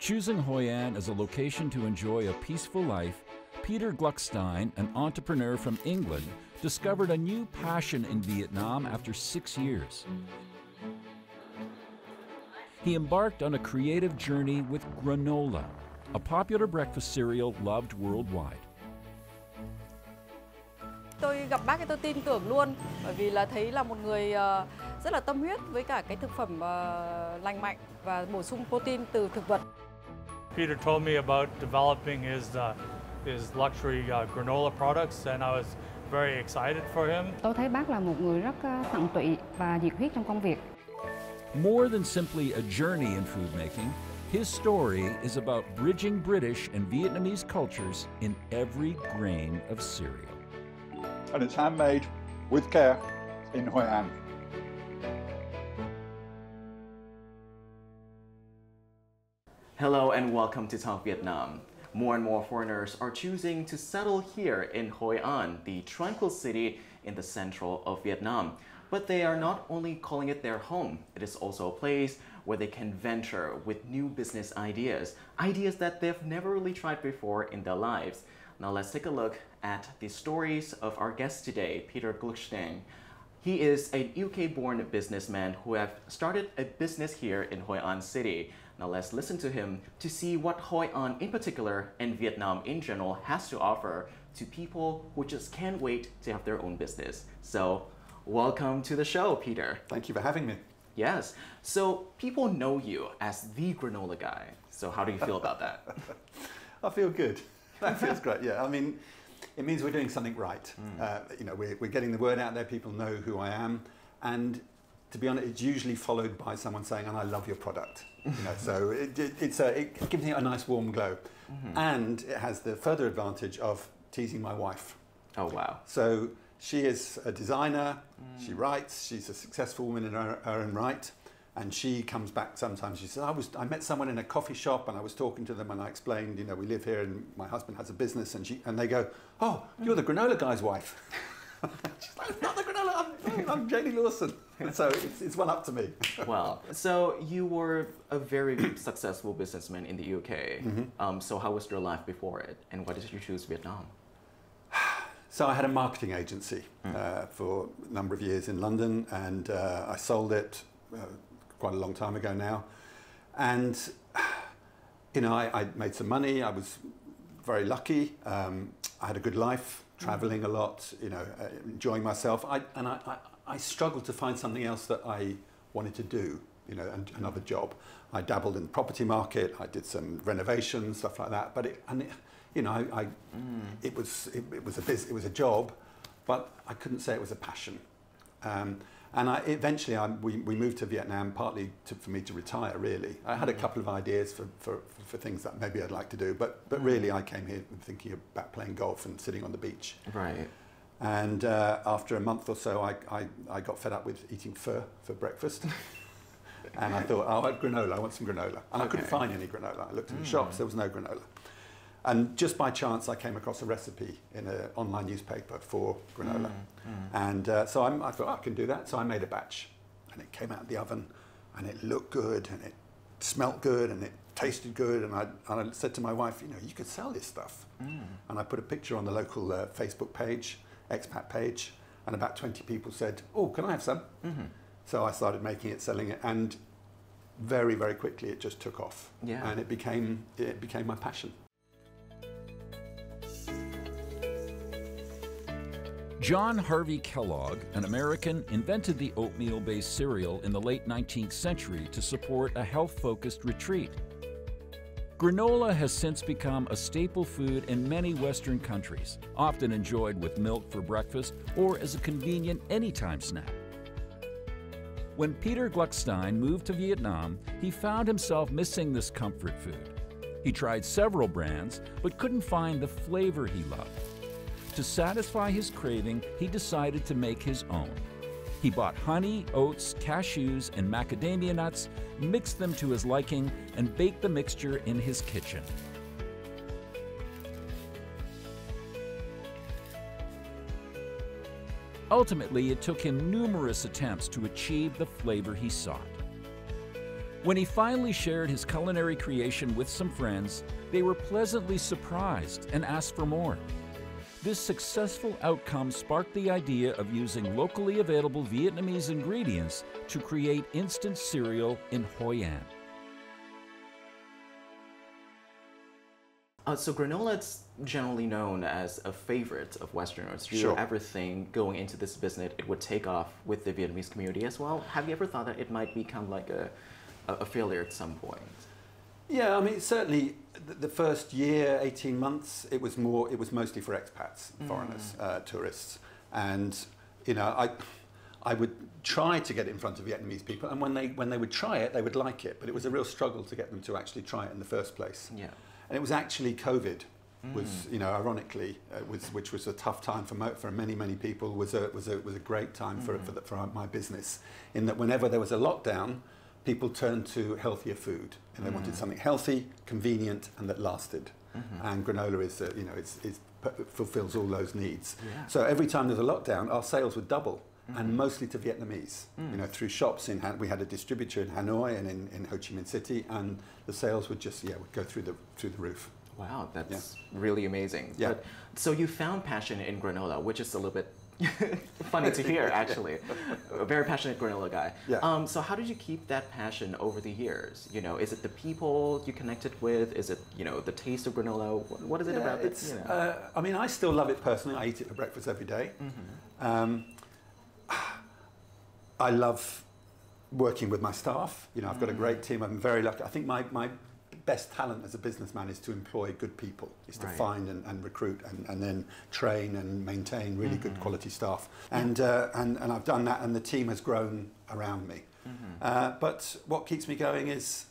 Choosing Hội An as a location to enjoy a peaceful life, Peter Gluckstein, an entrepreneur from England, discovered a new passion in Vietnam after 6 years. He embarked on a creative journey with Granola, a popular breakfast cereal loved worldwide. Tôi gặp bác tôi tin tưởng luôn, bởi vì là thấy là một người rất là tâm huyết với cả cái thực phẩm lành mạnh và bổ sung protein từ thực vật. Peter told me about developing his luxury granola products, and I was very excited for him. Tôi thấy bác là một người rất tận tụy và nhiệt huyết trong công việc. More than simply a journey in food making, his story is about bridging British and Vietnamese cultures in every grain of cereal. And it's handmade with care in Hội An. Hello and welcome to Talk Vietnam. More and more foreigners are choosing to settle here in Hội An, the tranquil city in the central of Vietnam. But they are not only calling it their home, it is also a place where they can venture with new business ideas, ideas that they've never really tried before in their lives. Now let's take a look at the stories of our guest today, Peter Gluckstein. He is a UK-born businessman who have started a business here in Hội An City. Now let's listen to him to see what Hội An in particular and Vietnam in general has to offer to people who just can't wait to have their own business. So welcome to the show, Peter. Thank you for having me. Yes. So people know you as the granola guy. So how do you feel about that? I feel good. That feels great. Yeah, I mean, it means we're doing something right. You know, we're getting the word out there. People know who I am, and to be honest, it's usually followed by someone saying, "And I love your product." You know, so it gives me a nice warm glow, and it has the further advantage of teasing my wife. Oh wow! So she is a designer. She writes. She's a successful woman in her own right. And she comes back sometimes, she says, I met someone in a coffee shop and I was talking to them and I explained, you know, we live here and my husband has a business, and they go, "Oh, you're the granola guy's wife." She's like, "I'm not the granola, I'm Janie Lawson." And so it's one up to me. Wow. So you were a very successful businessman in the UK. So how was your life before it? And why did you choose Vietnam? So I had a marketing agency for a number of years in London, and I sold it quite a long time ago now, and you know, I made some money. I was very lucky. I had a good life, traveling a lot, you know, enjoying myself. I struggled to find something else that I wanted to do, you know, and another job. I dabbled in the property market. I did some renovations, stuff like that. But you know, it was a job, but I couldn't say it was a passion. And eventually we moved to Vietnam partly for me to retire, really. I had a couple of ideas for things that maybe I'd like to do, but really I came here thinking about playing golf and sitting on the beach. Right. And after a month or so, I got fed up with eating pho for breakfast. And I thought, oh, I had granola, I want some granola. And I couldn't find any granola. I looked in the shops, there was no granola. And just by chance, I came across a recipe in an online newspaper for granola. And so I thought, I can do that. So I made a batch, and it came out of the oven, and it looked good, and it smelt good, and it tasted good. And I said to my wife, you know, you could sell this stuff. And I put a picture on the local Facebook page, expat page, and about 20 people said, oh, can I have some? So I started making it, selling it, and very, very quickly it just took off. Yeah. And it became my passion. John Harvey Kellogg, an American, invented the oatmeal-based cereal in the late 19th century to support a health-focused retreat. Granola has since become a staple food in many Western countries, often enjoyed with milk for breakfast or as a convenient anytime snack. When Peter Gluckstein moved to Vietnam, he found himself missing this comfort food. He tried several brands, but couldn't find the flavor he loved. To satisfy his craving, he decided to make his own. He bought honey, oats, cashews, and macadamia nuts, mixed them to his liking, and baked the mixture in his kitchen. Ultimately, it took him numerous attempts to achieve the flavor he sought. When he finally shared his culinary creation with some friends, they were pleasantly surprised and asked for more. This successful outcome sparked the idea of using locally available Vietnamese ingredients to create instant cereal in Hội An. So granola is generally known as a favorite of Westerners. Do you Sure. ever think going into this business it would take off with the Vietnamese community as well? Have you ever thought that it might become like a failure at some point? Yeah, I mean, certainly the first year, 18 months, it was mostly for expats, foreigners, tourists. And, you know, I would try to get it in front of Vietnamese people, and when they would try it, they would like it, but it was a real struggle to get them to actually try it in the first place. Yeah. And it was actually COVID was, you know, ironically, which was a tough time for many people, was a great time for my business, in that whenever there was a lockdown, people turned to healthier food, and they wanted something healthy, convenient, and that lasted. And granola is, you know, fulfills all those needs. Yeah. So every time there's a lockdown, our sales would double, and mostly to Vietnamese. You know, through shops we had a distributor in Hanoi and in Ho Chi Minh City, and the sales would just would go through the roof. Wow, that's really amazing. Yeah. But, so you found passion in granola, which is a little bit funny to hear, actually. A very passionate granola guy. Yeah. So how did you keep that passion over the years? You know, is it the people you connected with? Is it, you know, the taste of granola? What is it about it? You know? I mean, I still love it personally. I eat it for breakfast every day. I love working with my staff. You know, I've got a great team. I'm very lucky. I think my best talent as a businessman is to employ good people, is to find and recruit and then train and maintain really good quality staff. And I've done that, and the team has grown around me. But what keeps me going is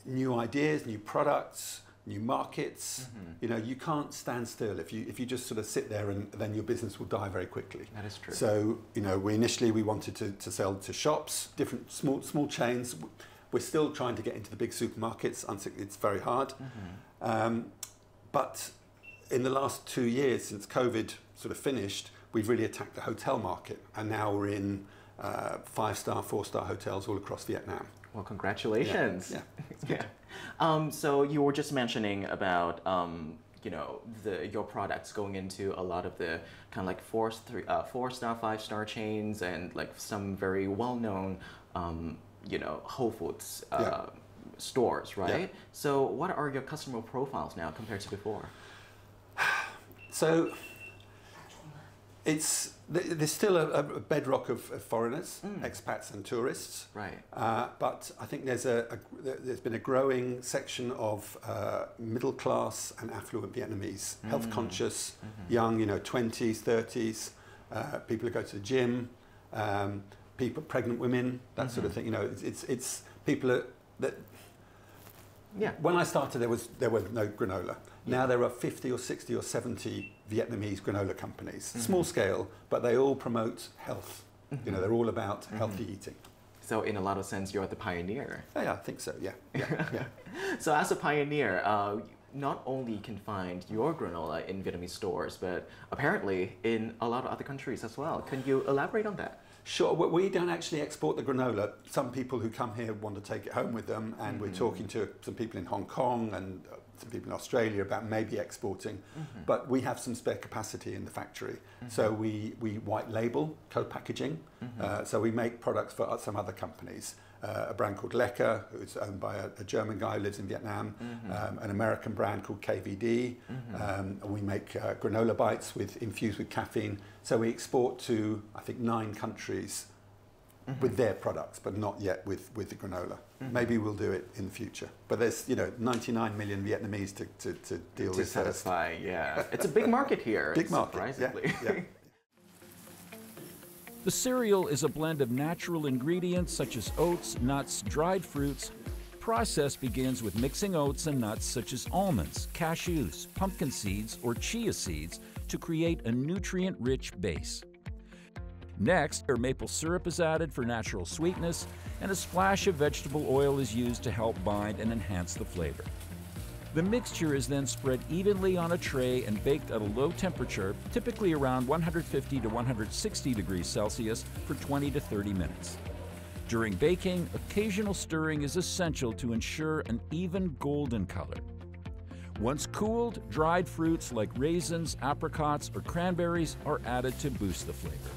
new ideas, new products, new markets. You know, you can't stand still. If you just sort of sit there, and then your business will die very quickly. That is true. So, you know, we wanted to sell to shops, different small chains. We're still trying to get into the big supermarkets. It's very hard. But in the last 2 years, since COVID sort of finished, we've really attacked the hotel market, and now we're in 5-star, 4-star hotels all across Vietnam. Well, congratulations. Yeah. So you were just mentioning about you know, your products going into a lot of the kind of like 4-star, 5-star chains, and like some very well-known you know, Whole Foods stores, right? Yeah. So what are your customer profiles now compared to before? So there's still a bedrock of foreigners, expats and tourists. Right. But I think there's been a growing section of middle class and affluent Vietnamese, health conscious, young, you know, 20s, 30s, people who go to the gym, people, pregnant women, that sort of thing. You know, it's people that. Yeah. When I started, there was no granola. Now there are 50 or 60 or 70 Vietnamese granola companies, small scale, but they all promote health. You know, they're all about healthy eating. So in a lot of sense, you're the pioneer. Yeah, I think so. Yeah. So as a pioneer, not only you can find your granola in Vietnamese stores, but apparently in a lot of other countries as well. Can you elaborate on that? Sure. We don't actually export the granola. Some people who come here want to take it home with them, and we're talking to some people in Hong Kong and some people in Australia about maybe exporting. But we have some spare capacity in the factory, so we white label, co-packaging. So we make products for some other companies. A brand called Lecker, who's owned by a German guy who lives in Vietnam, an American brand called KVD, and we make granola bites infused with caffeine. So we export to, I think, 9 countries with their products, but not yet with the granola. Maybe we'll do it in the future. But there's, you know, 99 million Vietnamese to deal with. To satisfy, yeah. It's a big market here. Big market, surprisingly. yeah. The cereal is a blend of natural ingredients such as oats, nuts, dried fruits. Process begins with mixing oats and nuts such as almonds, cashews, pumpkin seeds, or chia seeds to create a nutrient-rich base. Next, maple syrup is added for natural sweetness, and a splash of vegetable oil is used to help bind and enhance the flavor. The mixture is then spread evenly on a tray and baked at a low temperature, typically around 150 to 160 degrees Celsius, for 20 to 30 minutes. During baking, occasional stirring is essential to ensure an even golden color. Once cooled, dried fruits like raisins, apricots, or cranberries are added to boost the flavor.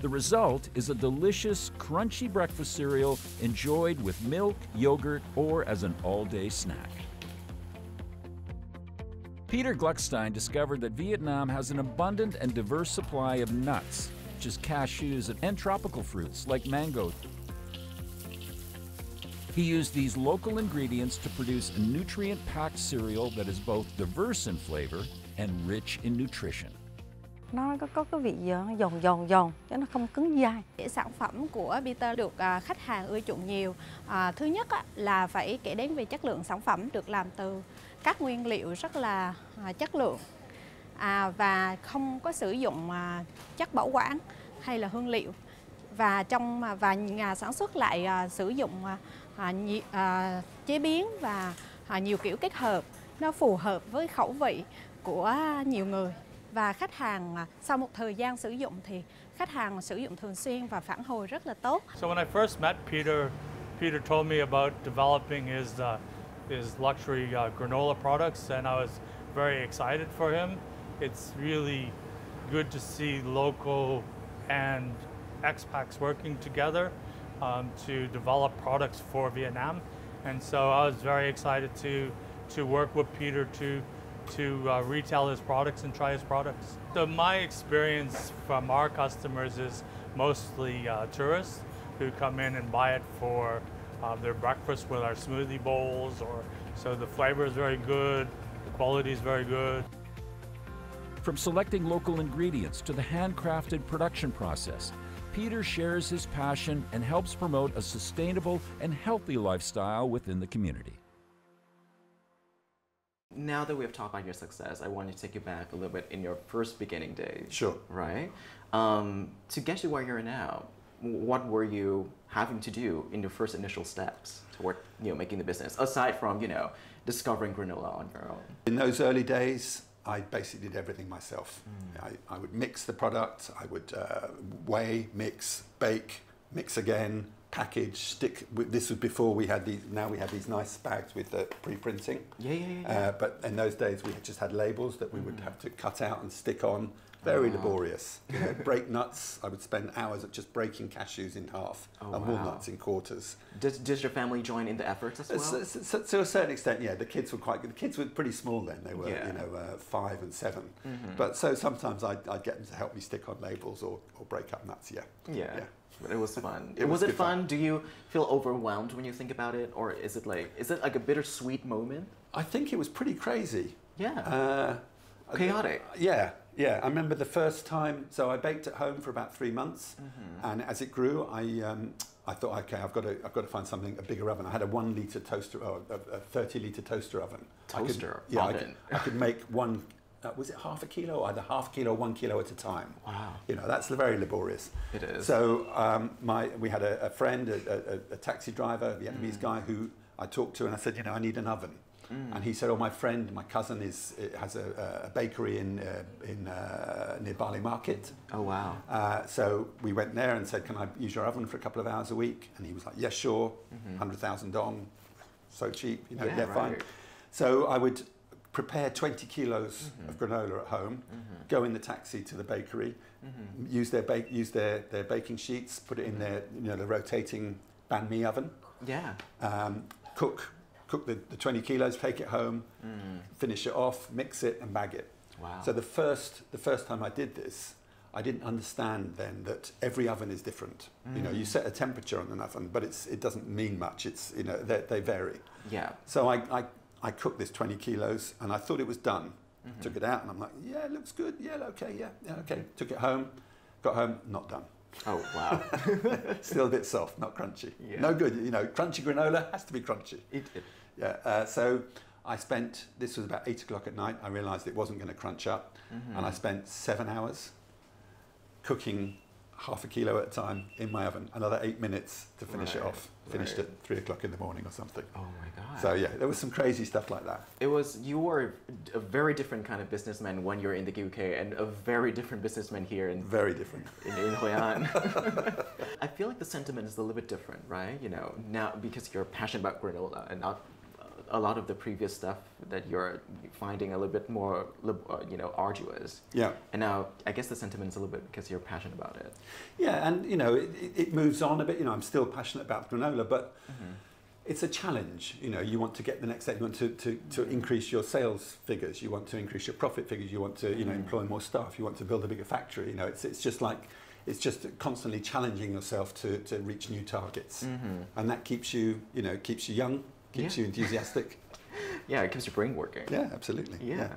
The result is a delicious, crunchy breakfast cereal enjoyed with milk, yogurt, or as an all-day snack. Peter Gluckstein discovered that Vietnam has an abundant and diverse supply of nuts, such as cashews and tropical fruits like mango. He used these local ingredients to produce a nutrient-packed cereal that is both diverse in flavor and rich in nutrition. Nó có cái vị giòn chứ nó không cứng dai. Sản phẩm của Peter được khách hàng ưa chuộng nhiều. Thứ nhất là phải kể đến về chất lượng sản phẩm, được làm từ các nguyên liệu rất là chất lượng và không có sử dụng chất bảo quản hay là hương liệu, và nhà sản xuất lại sử dụng chế biến và nhiều kiểu kết hợp, nó phù hợp với khẩu vị của nhiều người. Và khách hàng sau một thời gian sử dụng thì khách hàng sử dụng thường xuyên và phản hồi rất là tốt. So when I first met Peter, Peter told me about developing his luxury granola products, and I was very excited for him. It's really good to see local and expats working together to develop products for Vietnam, and so I was very excited to work with Peter to retail his products and try his products. So my experience from our customers is mostly tourists who come in and buy it for their breakfast with our smoothie bowls, so the flavor is very good, the quality is very good. From selecting local ingredients to the handcrafted production process, Peter shares his passion and helps promote a sustainable and healthy lifestyle within the community. Now that we've talked about your success, I want to take you back a little bit in your first beginning days. Sure. Right? To get you where you're now, what were you having to do in your first initial steps toward making the business, aside from discovering granola on your own? In those early days, I basically did everything myself. I would mix the product, I would weigh, mix, bake, mix again, package, stick. This was before we had these. Now we have these nice bags with the pre-printing. Yeah. But in those days, we just had labels that we would have to cut out and stick on. Very laborious. Break nuts. I would spend hours at just breaking cashews in half and walnuts in quarters. Did your family join in the efforts as well? To a certain extent, yeah. The kids were quite good. The kids were pretty small then. They were, 5 and 7. But so sometimes I'd get them to help me stick on labels or break up nuts. Yeah. But it was fun. Was it fun? Do you feel overwhelmed when you think about it, or is it like a bittersweet moment? I think it was pretty crazy. Yeah. Chaotic. Yeah. I remember the first time. So I baked at home for about 3 months, and as it grew, I thought, okay, I've got to find a bigger oven. I had a 1 litre toaster, or a 30-litre toaster oven. Oven. I could make one. Was it half a kilo, either half kilo, 1 kilo at a time? Wow. That's very laborious. It is. So we had a friend, a taxi driver, a Vietnamese guy who I talked to, and I said, I need an oven. And he said, my cousin has a bakery in near Bali Market. Oh, wow. So we went there and said, can I use your oven for a couple of hours a week? And he was like, yes, sure, 100,000 dong, so cheap, fine. So I would prepare 20 kilos of granola at home, go in the taxi to the bakery, use their baking sheets, put it in their the rotating banh mi oven. Yeah. Cook the 20 kilos, take it home, finish it off, mix it and bag it. Wow. So the first time I did this, I didn't understand then that every oven is different. You set a temperature on an oven, but it doesn't mean much. It's they vary. Yeah. So I cooked this 20 kilos and I thought it was done. Took it out and I'm like, yeah, it looks good. Yeah, okay. Took it home, got home, not done. Oh, wow. Still a bit soft, not crunchy. Yeah. No good, crunchy granola has to be crunchy. Yeah. So this was about 8 o'clock at night. I realized it wasn't going to crunch up. And I spent 7 hours cooking half a kilo at a time in my oven, another 8 minutes to finish it off. Finished at 3 o'clock in the morning or something. Oh my God. So yeah, there was some crazy stuff like that. You were a very different kind of businessman when you're in the UK, and a very different businessman here in very different in Hội An. I feel like the sentiment is a little bit different, right? You know, now because you're passionate about granola and not a lot of the previous stuff that you're finding a little bit more, you know, arduous. Yeah. And now I guess the sentiment is a little bit because you're passionate about it. Yeah, and you know, it moves on a bit. You know, I'm still passionate about granola, but it's a challenge. You know, you want to get the next step. You want to increase your sales figures. You want to increase your profit figures. You want to, you know, employ more staff. You want to build a bigger factory. You know, it's just like, it's just constantly challenging yourself to reach new targets, and that keeps you, you know, keeps you young. Keeps you enthusiastic. Yeah, it keeps your brain working. Yeah, absolutely. Yeah.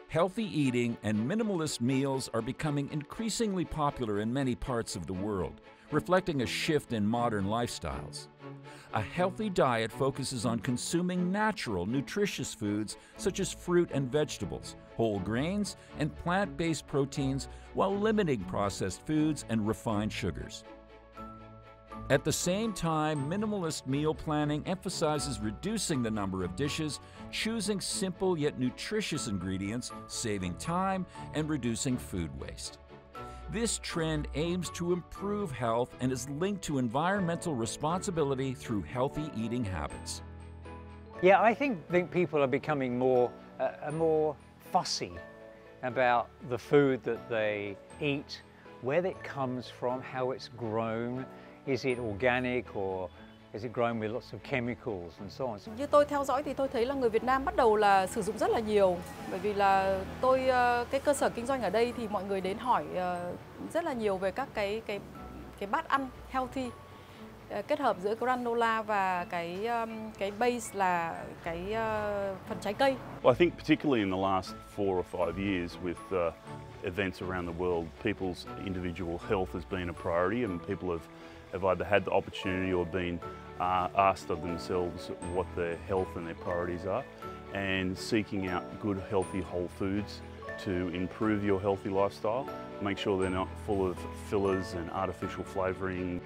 Healthy eating and minimalist meals are becoming increasingly popular in many parts of the world, reflecting a shift in modern lifestyles. A healthy diet focuses on consuming natural, nutritious foods such as fruit and vegetables, whole grains, and plant-based proteins, while limiting processed foods and refined sugars. At the same time, minimalist meal planning emphasizes reducing the number of dishes, choosing simple yet nutritious ingredients, saving time, and reducing food waste. This trend aims to improve health and is linked to environmental responsibility through healthy eating habits. Yeah, I think people are becoming more fussy about the food that they eat, where it comes from, how it's grown. Is it organic or is it grown with lots of chemicals and so on? Như tôi theo dõi thì tôi thấy là người Việt Nam bắt đầu là sử dụng rất là nhiều, bởi vì là cái cơ sở kinh doanh ở đây thì mọi người đến hỏi rất là nhiều về các cái bát ăn healthy, kết hợp giữa granola và cái base là cái phần trái cây. Well, I think particularly in the last 4 or 5 years with events around the world, people's individual health has been a priority, and people have either had the opportunity or been asked of themselves what their health and their priorities are, and seeking out good, healthy, whole foods to improve your healthy lifestyle, make sure they're not full of fillers and artificial flavouring.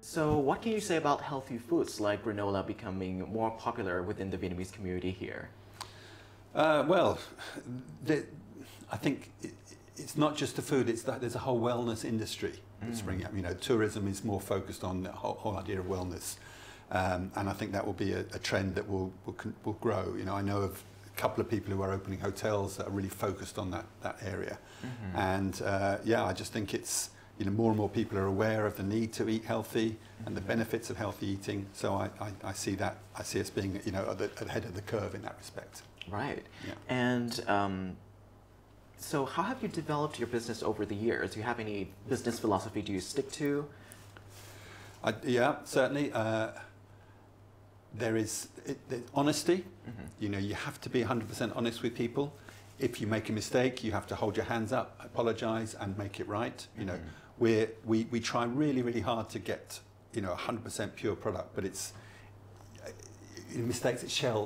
So what can you say about healthy foods like granola becoming more popular within the Vietnamese community here? Well, I think it's not just the food, it's that there's a whole wellness industry that's springing up. You know, tourism is more focused on the whole idea of wellness, and I think that will be a trend that will grow. You know, I know of a couple of people who are opening hotels that are really focused on that area, and yeah, I just think it's, you know, more and more people are aware of the need to eat healthy and the benefits of healthy eating. So I see that, I see us being, you know, ahead of the curve in that respect. Right. Yeah. And so how have you developed your business over the years? Do you have any business philosophy do you stick to? Yeah, certainly. There is honesty. You know, you have to be 100% honest with people. If you make a mistake, you have to hold your hands up, apologise, and make it right. You know, we try really, really hard to get, you know, 100% pure product, but it's mistakes.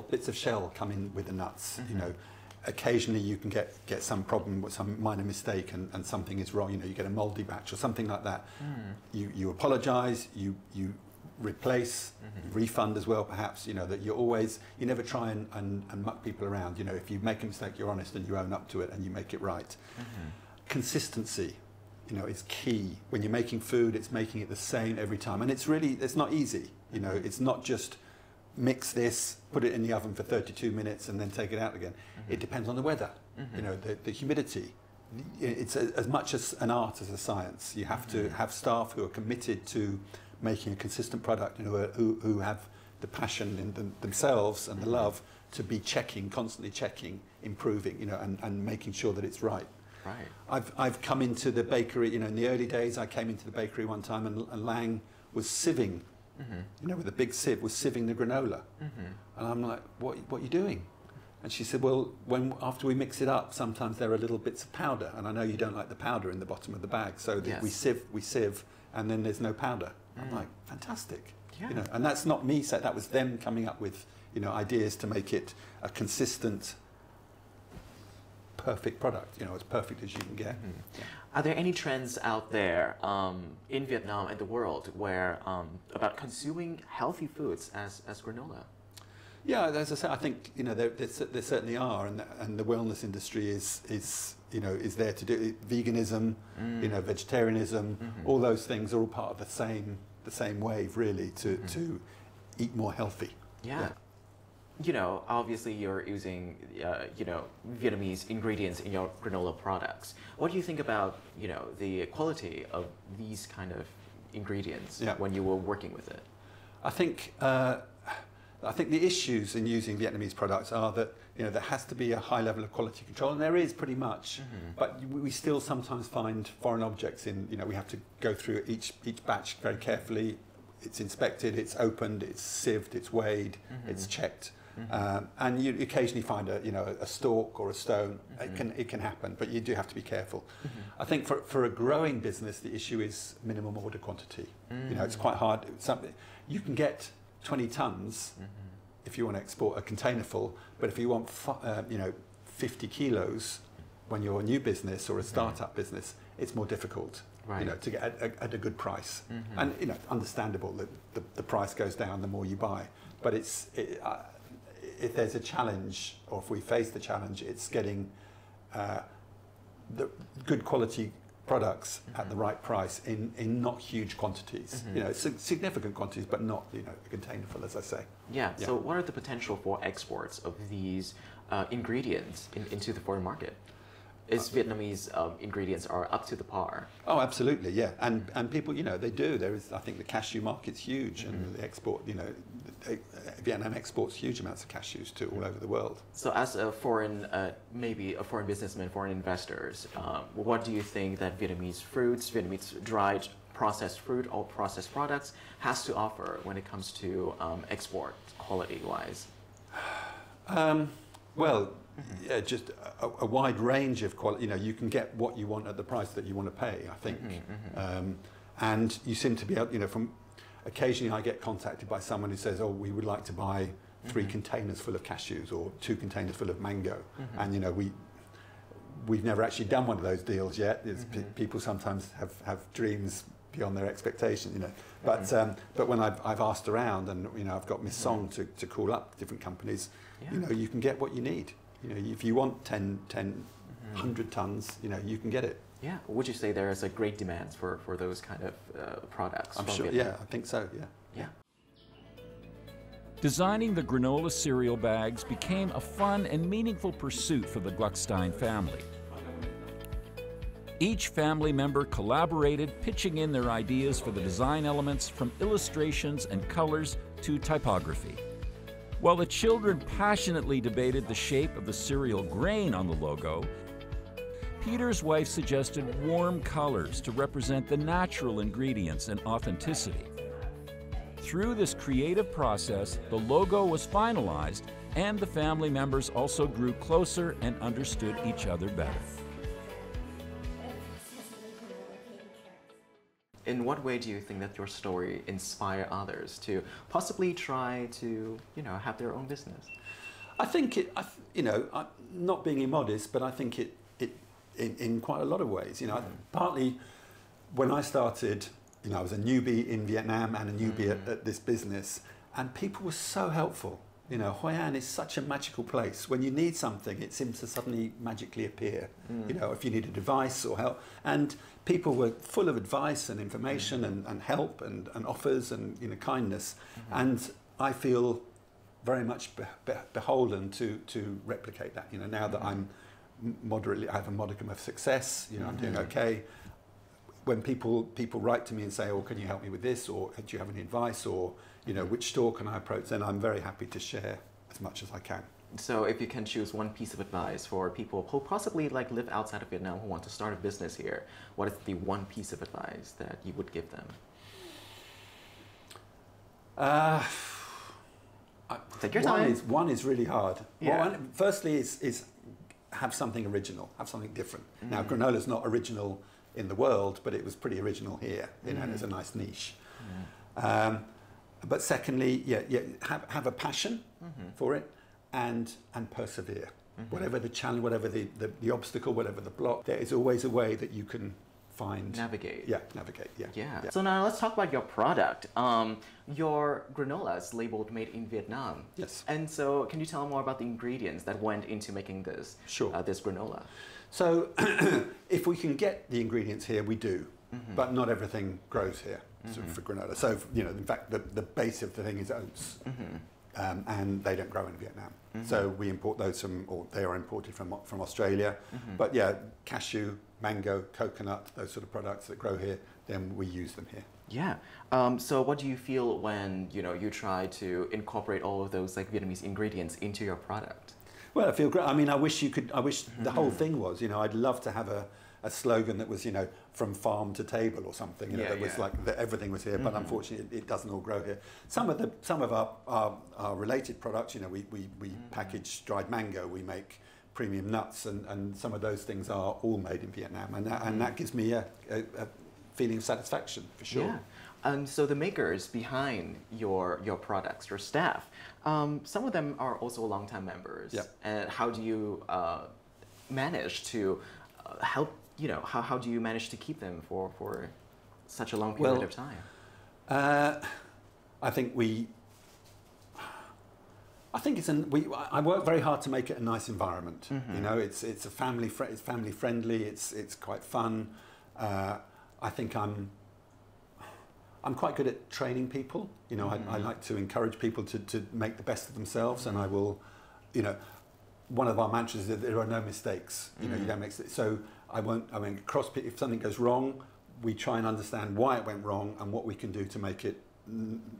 Bits of shell come in with the nuts. You know, occasionally you can get some problem with some minor mistake and something is wrong. You know, you get a mouldy batch or something like that. You apologise. You replace, refund as well, perhaps. You know, that you never try and muck people around. You know, if you make a mistake, you're honest and you own up to it and you make it right. Consistency, you know, is key. When you're making food, it's making it the same every time, and it's not easy. You know, it's not just mix this, put it in the oven for 32 minutes and then take it out again. It depends on the weather, you know, the humidity. It's as much as an art as a science. You have to have staff who are committed to making a consistent product, you know, who have the passion in themselves and the love to be constantly checking, improving, you know, and making sure that it's right. Right. I've come into the bakery, you know, in the early days I came into the bakery one time and Lang was sieving, you know, with a big sieve, was sieving the granola. And I'm like, what are you doing? And she said, well, after we mix it up, sometimes there are little bits of powder, and I know you don't like the powder in the bottom of the bag, so we sieve, and then there's no powder. I'm like, fantastic. Yeah. You know, and that's not me saying, that was them coming up with, you know, ideas to make it a consistent perfect product, you know, as perfect as you can get. Yeah. Are there any trends out there in Vietnam and the world where about consuming healthy foods as granola? Yeah, as I say, I think, you know, there certainly are, and the wellness industry is you know, is there to do it. Veganism, you know, vegetarianism, all those things are all part of the same wave, really, to eat more healthy. Yeah. You know, obviously you're using, you know, Vietnamese ingredients in your granola products. What do you think about, you know, the quality of these kind of ingredients when you were working with it? I think the issues in using Vietnamese products are that, you know, there has to be a high level of quality control, and there is pretty much, but we still sometimes find foreign objects in, you know, we have to go through each batch very carefully. It's inspected, it's opened, it's sieved, it's weighed, it's checked. And you occasionally find a stalk or a stone. It can happen, but you do have to be careful. I think for a growing business, the issue is minimum order quantity. You know, it's quite hard. You can get 20 tons if you want to export a container full, but if you want 50 kilos when you're a new business or a startup business, it's more difficult. You know, to get at a good price. And, you know, understandable that the price goes down the more you buy. But if there's a challenge, or if we face the challenge, it's getting the good quality products at the right price in not huge quantities. You know, it's significant quantities, but not, you know, a container full, as I say. Yeah. So what are the potential for exports of these ingredients into the foreign market? Is Vietnamese ingredients are up to the par? Oh, absolutely, yeah. And people, you know, they do. There is, I think, the cashew market's huge, and the export, you know, Vietnam exports huge amounts of cashews to all over the world. So, as a foreign, maybe a foreign businessman, foreign investors, what do you think that Vietnamese fruits, Vietnamese dried processed fruit or processed products has to offer when it comes to export quality-wise? Well. Yeah, just a wide range of quality. You know, you can get what you want at the price that you want to pay, I think. And you seem to be able, you know, from occasionally I get contacted by someone who says, oh, we would like to buy 3 containers full of cashews or 2 containers full of mango. And, you know, we've never actually done one of those deals yet. People sometimes have dreams beyond their expectations, you know. But when I've asked around, and, you know, I've got Miss Song to call up different companies, you know, you can get what you need. You know, if you want 100 tons, you know, you can get it. Yeah. Would you say there is a great demand for those kind of products? I'm sure. Vietnam? Yeah, I think so. Yeah. Yeah. Designing the granola cereal bags became a fun and meaningful pursuit for the Gluckstein family. Each family member collaborated, pitching in their ideas for the design elements, from illustrations and colors to typography. While the children passionately debated the shape of the cereal grain on the logo, Peter's wife suggested warm colors to represent the natural ingredients and authenticity. Through this creative process, the logo was finalized, and the family members also grew closer and understood each other better. In what way do you think that your story inspire others to possibly try to, you know, have their own business? I think you know, not being immodest, but I think it in quite a lot of ways. You know, partly when I started, you know, I was a newbie in Vietnam and a newbie at this business, and people were so helpful. You know, Hội An is such a magical place. When you need something, it seems to suddenly magically appear. You know, if you needed advice or help. And people were full of advice and information and help and offers and, you know, kindness. And I feel very much beholden to replicate that. You know, now that I'm I have a modicum of success, you know, I'm doing okay. When people write to me and say, oh, can you help me with this? Or do you have any advice? Or, you know, which store can I approach? Then I'm very happy to share as much as I can. So if you can choose one piece of advice for people who possibly like live outside of Vietnam who want to start a business here, what is the one piece of advice that you would give them? Take your time. One is really hard. Yeah. Well, firstly is have something original, have something different. Now, granola is not original in the world, but it was pretty original here. You know, there's a nice niche. But secondly, have a passion for it and persevere. Whatever the challenge, whatever the obstacle, whatever the block, there is always a way that you can find. Navigate. Yeah, navigate, yeah. So now let's talk about your product. Your granola is labeled made in Vietnam. Yes. And so can you tell more about the ingredients that went into making this, this granola? So if we can get the ingredients here, we do. But not everything grows here for granola. So, you know, in fact, the base of the thing is oats. And they don't grow in Vietnam. So we import those from, or they are imported from Australia. But yeah, cashew, mango, coconut, those sort of products that grow here, then we use them here. Yeah. So what do you feel when, you know, you try to incorporate all of those like Vietnamese ingredients into your product? Well, I feel great. I mean, I wish the whole thing was, you know, I'd love to have a slogan that was, you know, from farm to table or something, you know, that was like that everything was here, but unfortunately it doesn't all grow here. Some of our related products, you know, we package dried mango, we make premium nuts, and some of those things are all made in Vietnam, and that gives me a feeling of satisfaction for sure. Yeah. And so the makers behind your products, your staff, some of them are also longtime members. Yeah. And how do you manage to help? You know, how do you manage to keep them for such a long period of time? I think I work very hard to make it a nice environment. You know, it's family friendly. It's quite fun. I think I'm quite good at training people. You know, I like to encourage people to make the best of themselves, and I will, you know, one of our mantras is that there are no mistakes. You know, you don't make mistakes. So if something goes wrong, we try and understand why it went wrong and what we can do to make it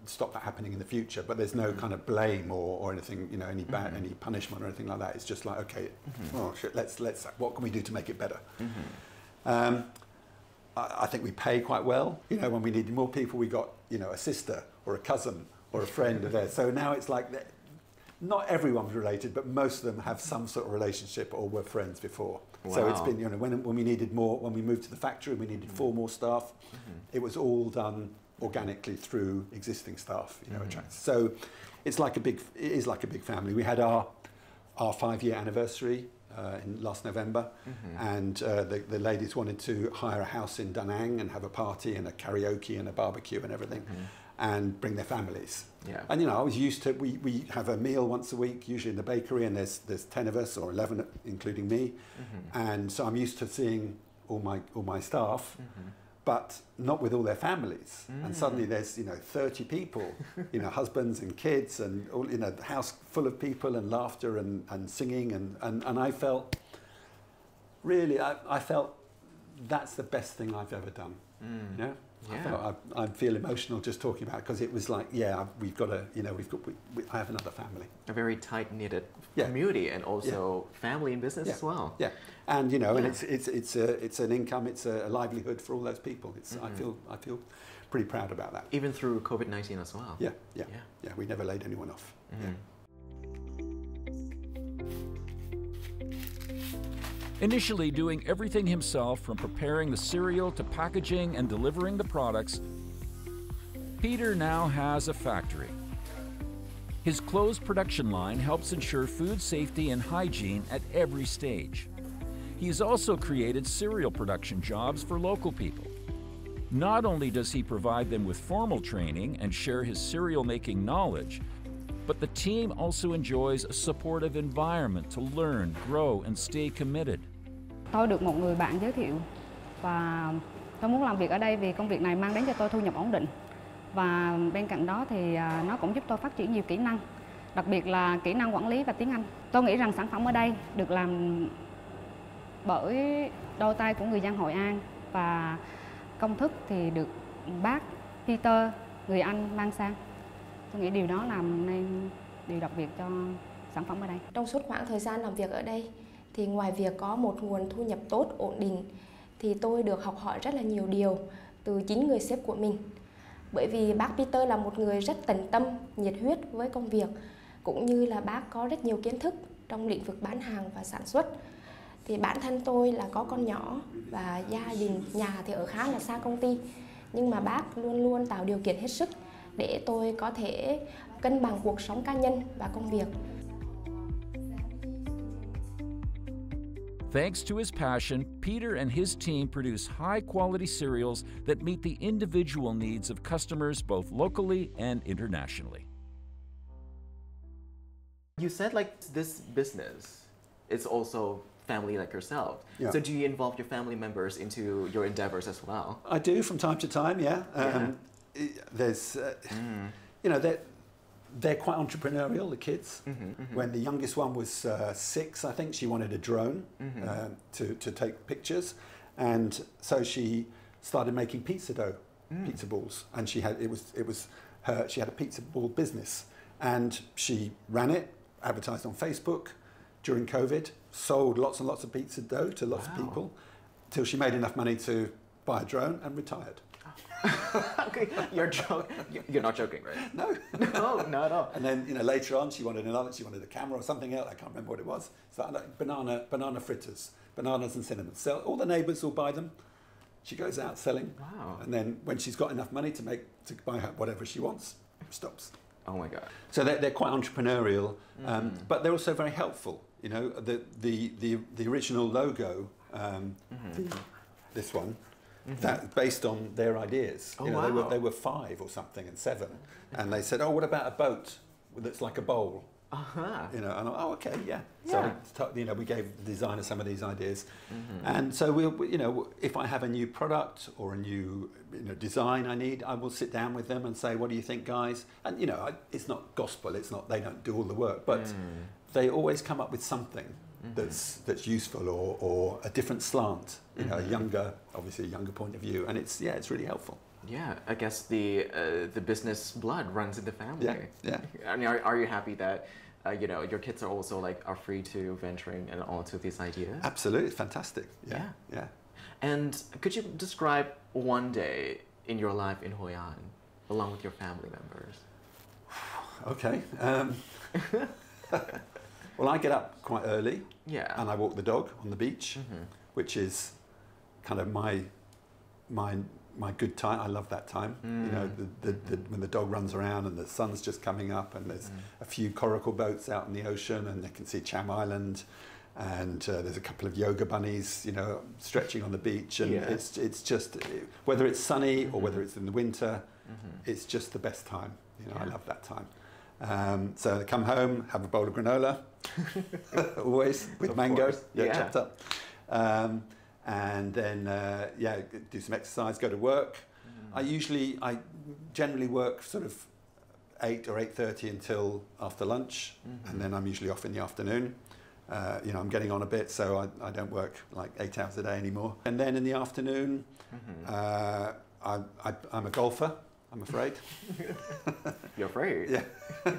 stop that happening in the future. But there's no kind of blame or anything, you know, any punishment or anything like that. It's just like, okay, oh shit, let's what can we do to make it better? I think we pay quite well. You know, when we needed more people, we got, you know, a sister or a cousin or a friend there. So now it's like, not everyone's related, but most of them have some sort of relationship or were friends before. Wow. So it's been, you know, when we needed more, when we moved to the factory, we needed 4 more staff. It was all done organically through existing staff, you know. So it is like a big family. We had our 5-year anniversary in last November, and the ladies wanted to hire a house in Da Nang and have a party and a karaoke and a barbecue and everything, and bring their families. Yeah. And you know, I was used to, we have a meal once a week, usually in the bakery, and there's 10 of us, or 11 including me, and so I'm used to seeing all my staff, but not with all their families. And suddenly there's, you know, 30 people, you know, husbands and kids, and all, you know, the house full of people and laughter and singing, and I felt really, I felt that's the best thing I've ever done. You know? Yeah. I feel emotional just talking about it, because it was like, yeah, we've got a, you know, I have another family. A very tight-knitted community, and also family and business as well. Yeah, and you know, and it's an income, it's a livelihood for all those people. It's I feel pretty proud about that. Even through COVID-19 as well. Yeah. We never laid anyone off. Initially doing everything himself, from preparing the cereal to packaging and delivering the products, Peter now has a factory. His closed production line helps ensure food safety and hygiene at every stage. He has also created cereal production jobs for local people. Not only does he provide them with formal training and share his cereal making knowledge, but the team also enjoys a supportive environment to learn, grow, and stay committed. Tôi được một người bạn giới thiệu và tôi muốn làm việc ở đây vì công việc này mang đến cho tôi thu nhập ổn định. Và bên cạnh đó thì nó cũng giúp tôi phát triển nhiều kỹ năng, đặc biệt là kỹ năng quản lý và tiếng Anh. Tôi nghĩ rằng sản phẩm ở đây được làm bởi đôi tay của người dân Hội An, và công thức thì được bác Peter, người Anh mang sang. Tôi nghĩ điều đó làm nên điều đặc biệt cho sản phẩm ở đây. Trong suốt khoảng thời gian làm việc ở đây, thì ngoài việc có một nguồn thu nhập tốt, ổn định, thì tôi được học hỏi rất là nhiều điều từ chính người sếp của mình. Bởi vì bác Peter là một người rất tận tâm, nhiệt huyết với công việc, cũng như là bác có rất nhiều kiến thức trong lĩnh vực bán hàng và sản xuất. Thì bản thân tôi là có con nhỏ và gia đình, nhà thì ở khá là xa công ty, nhưng mà bác luôn luôn tạo điều kiện hết sức để tôi có thể cân bằng cuộc sống cá nhân và công việc. Thanks to his passion, Peter and his team produce high-quality cereals that meet the individual needs of customers both locally and internationally. You said like this business, it's also family like yourself. Yeah. So do you involve your family members into your endeavors as well? I do from time to time, yeah. There's, you know, they're quite entrepreneurial, the kids. When the youngest one was 6, I think, she wanted a drone to take pictures. And so she started making pizza dough, pizza balls. And she had, she had a pizza ball business. And she ran it, advertised on Facebook during COVID, sold lots and lots of pizza dough to lots of people, till she made enough money to buy a drone and retired. Okay, you're not joking, right? No. No, not at all. And then, you know, later on she wanted a camera or something else, I can't remember what it was. So like banana fritters, bananas and cinnamon. So all the neighbours will buy them. She goes out selling. Wow. And then when she's got enough money to buy her whatever she wants, stops. Oh my God. So they're quite entrepreneurial, but they're also very helpful. You know, the original logo, this one, that based on their ideas. Oh, you know, wow. they were 5 or something and 7, and they said, "Oh, what about a boat that's like a bowl?" You know, and oh, okay, yeah. So you know, we gave the designer some of these ideas, and so you know, if I have a new product or a new design I will sit down with them and say, "What do you think, guys?" And you know, it's not gospel. It's not, they don't do all the work, but they always come up with something that's useful or a different slant. You know, obviously a younger point of view, and it's really helpful. Yeah, I guess the business blood runs in the family. Yeah. I mean, are you happy that you know, your kids are also are free to venturing and onto these ideas? Absolutely, it's fantastic. Yeah. And could you describe one day in your life in Hội An, along with your family members? Okay. Well, I get up quite early. Yeah. And I walk the dog on the beach, which is kind of my good time. I love that time. You know, when the dog runs around and the sun's just coming up and there's a few coracle boats out in the ocean and they can see Cham Island, and there's a couple of yoga bunnies, you know, stretching on the beach, and it's just, whether it's sunny or whether it's in the winter, it's just the best time. You know, I love that time. So I come home, have a bowl of granola, always with mango, chopped up. And then do some exercise, go to work. I generally work sort of 8 or 8:30 until after lunch, and then I'm usually off in the afternoon. You know, I'm getting on a bit, so I don't work like 8 hours a day anymore. And then in the afternoon, I'm a golfer, I'm afraid. You're afraid? Yeah,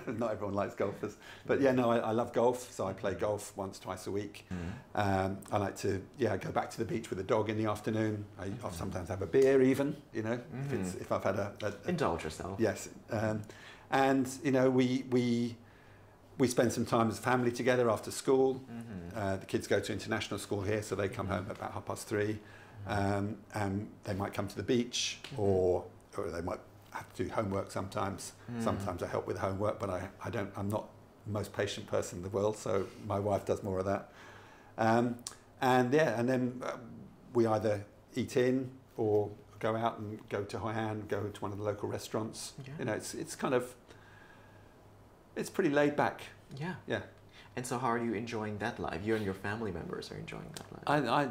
not everyone likes golfers. But yeah, no, I love golf, so I play golf once, twice a week. I like to, go back to the beach with the dog in the afternoon. I'll sometimes have a beer even, you know, if I've had a indulge yourself. Yes. And, you know, we spend some time as a family together after school. The kids go to international school here, so they come home at about 3:30. And they might come to the beach, or they might have to do homework sometimes. Sometimes I help with homework, but I'm not the most patient person in the world, so my wife does more of that. And then we either eat in or go out and go to Hội An, go to one of the local restaurants. You know, it's kind of, it's pretty laid back. Yeah. And so how are you enjoying that life? You and your family members are enjoying that life?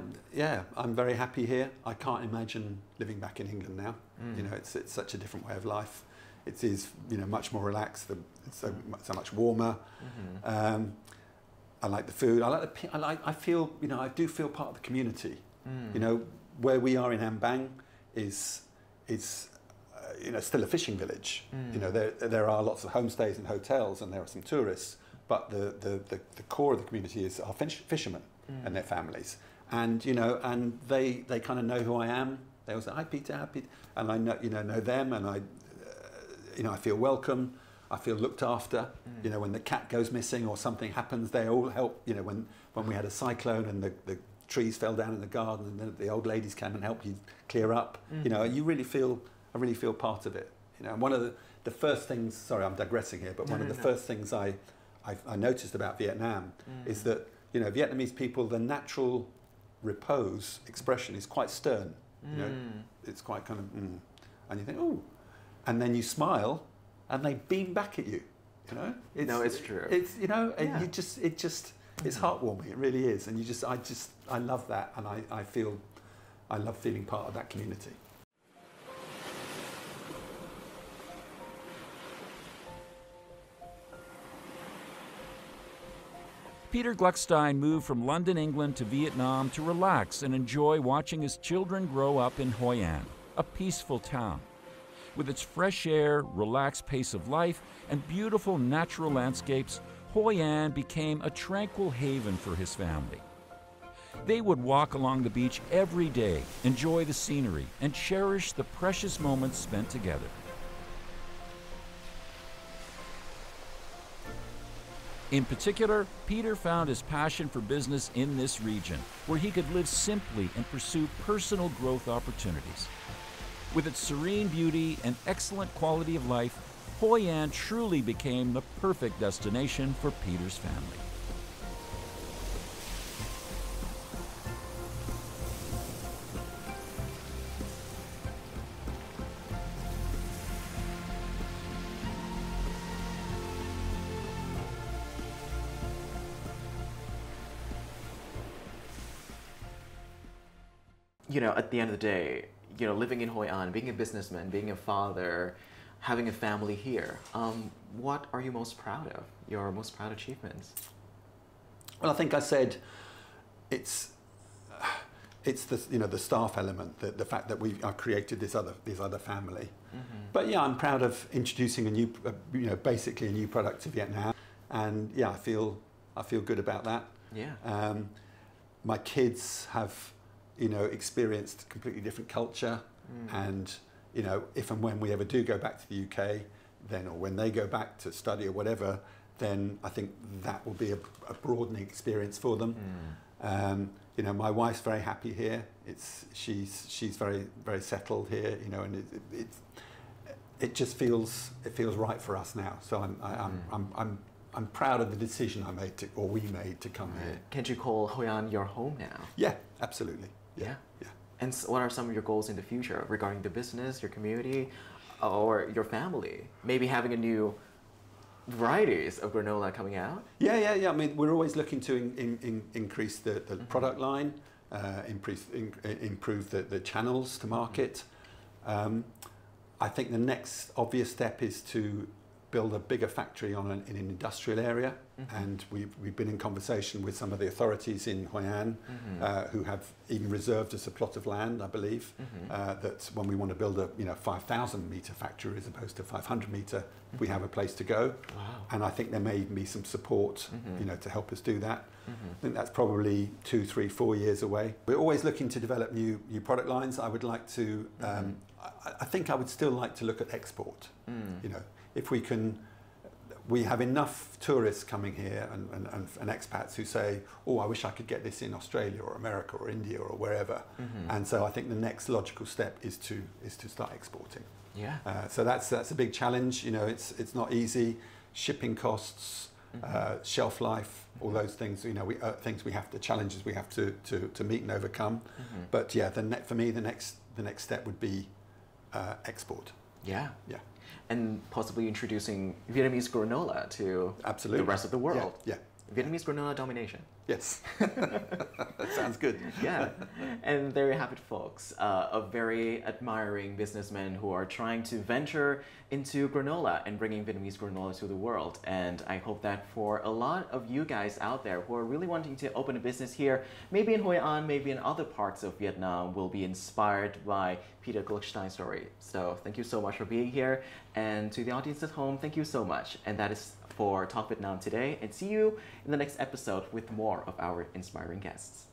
I'm very happy here. I can't imagine living back in England now. You know, it's such a different way of life. It is, you know, much more relaxed. It's so much warmer. I like the food. I feel, you know, I do feel part of the community. You know, where we are in Ambang is you know, still a fishing village. You know, there are lots of homestays and hotels, and there are some tourists. But the core of the community is our fishermen and their families, and you know, and they kind of know who I am. They all say, "Hi, Peter, happy," and I know them, and I feel welcome. I feel looked after. You know, when the cat goes missing or something happens, they all help. You know, when we had a cyclone and the trees fell down in the garden, and then the old ladies came and helped you clear up. You know, I really feel part of it. You know, and one of the first things. Sorry, I'm digressing here, but one of the first things I noticed about Vietnam is that Vietnamese people, the natural repose expression is quite stern. It's quite kind of, and you think, ooh, and then you smile, and they beam back at you. It's true. It's it's heartwarming. It really is, and I love that, and I love feeling part of that community. Peter Gluckstein moved from London, England to Vietnam to relax and enjoy watching his children grow up in Hội An, a peaceful town. With its fresh air, relaxed pace of life, and beautiful natural landscapes, Hội An became a tranquil haven for his family. They would walk along the beach every day, enjoy the scenery, and cherish the precious moments spent together. In particular, Peter found his passion for business in this region, where he could live simply and pursue personal growth opportunities. With its serene beauty and excellent quality of life, Hội An truly became the perfect destination for Peter's family. At the end of the day, living in Hội An, being a businessman, being a father, having a family here, what are you most proud of? Your most proud achievements? Well, I think I said it's the staff element, the fact that I've created this other family. But yeah, I'm proud of introducing a new, basically a new product to Vietnam, and yeah, I feel good about that. Yeah. My kids have experienced a completely different culture, and if and when we ever do go back to the UK, then, or when they go back to study or whatever, then I think that will be a broadening experience for them. My wife's very happy here. She's very, very settled here. And it just feels right for us now. So I'm proud of the decision we made to come here. Can't you call Hội An your home now? Yeah, absolutely. Yeah. And what are some of your goals in the future regarding the business, your community, or your family? Maybe having a new varieties of granola coming out? Yeah. I mean, we're always looking to increase the product line, improve the channels to market. I think the next obvious step is to build a bigger factory in an industrial area, and we've been in conversation with some of the authorities in Hội An, who have even reserved us a plot of land, I believe, that when we want to build a 5,000 metre factory as opposed to 500 metre, we have a place to go. Wow. And I think there may be some support to help us do that. I think that's probably 2, 3, 4 years away. We're always looking to develop new product lines. I would like to, I think I would still like to look at export. If we have enough tourists coming here and expats who say, oh, I wish I could get this in Australia or America or India or wherever. And so I think the next logical step is to start exporting. Yeah. So that's a big challenge. It's not easy. Shipping costs, shelf life, all those things. Challenges we have to meet and overcome. But yeah, for me, the next step would be export. Yeah. Yeah. And possibly introducing Vietnamese granola to the rest of the world. Yeah. Vietnamese granola domination. Yes. That sounds good. Yeah. And there you have it, folks. A very admiring businessmen who are trying to venture into granola and bringing Vietnamese granola to the world. And I hope that for a lot of you guys out there who are really wanting to open a business here, maybe in Hội An, maybe in other parts of Vietnam, will be inspired by Peter Gluckstein's story. So thank you so much for being here. And to the audience at home, thank you so much. And that is for Talk Vietnam today, and see you in the next episode with more of our inspiring guests.